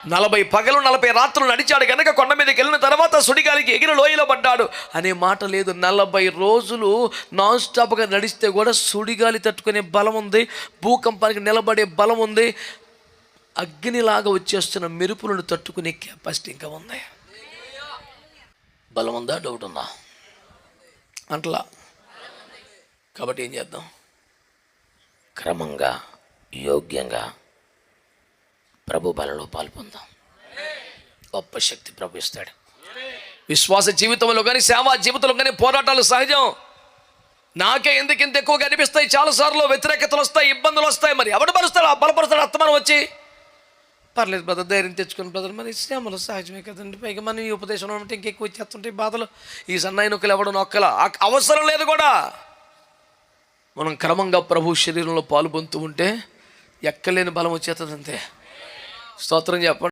40 పగలు 40 రాత్రులు నడిచాడు కనుక కొండ మీదకి వెళ్ళిన తర్వాత సుడిగాలికి ఎగిరి లోయలో పడ్డాడు అనే మాట లేదు. 40 రోజులు నాన్ స్టాప్గా నడిస్తే కూడా సుడిగాలి తట్టుకునే బలం ఉంది, భూకంపానికి నిలబడే బలం ఉంది, అగ్నిలాగా వచ్చేస్తున్న మెరుపులను తట్టుకునే కెపాసిటీ ఇంకా ఉంది. బలం ఉందా? డౌట్ ఉందా? అంటలా. కాబట్టి ఏం చేద్దాం? క్రమంగా యోగ్యంగా ప్రభు బలలో పాల్పొందాం. గొప్ప శక్తి ప్రభు ఇస్తాడు. విశ్వాస జీవితంలో కానీ సేవా జీవితంలో కానీ పోరాటాలు సహజం. నాకే ఎందుకు ఇంత ఎక్కువగా అనిపిస్తాయి, చాలాసార్లు వ్యతిరేకతలు వస్తాయి, ఇబ్బందులు వస్తాయి. మరి ఎవడు బలుస్తాడు? ఆ బలపరుస్తాడు అత్తమానం వచ్చి. పర్లేదు బ్రదర్, ధైర్యం తెచ్చుకుని బ్రదర్, మరి శ్రమలు సహజమే కదండి. పైగా మనం ఈ ఉపదేశం అంటే ఇంకెక్కువ వచ్చేస్తుంటాయి బాధలు. ఈ సన్నాయి నొక్కలు ఎవడు నొక్కల అవసరం లేదు కూడా. మనం క్రమంగా ప్రభు శరీరంలో పాలు పొందుతూ ఉంటే ఎక్కలేని బలం వచ్చేస్తుంది అంతే. స్తోత్రం చెప్పండి.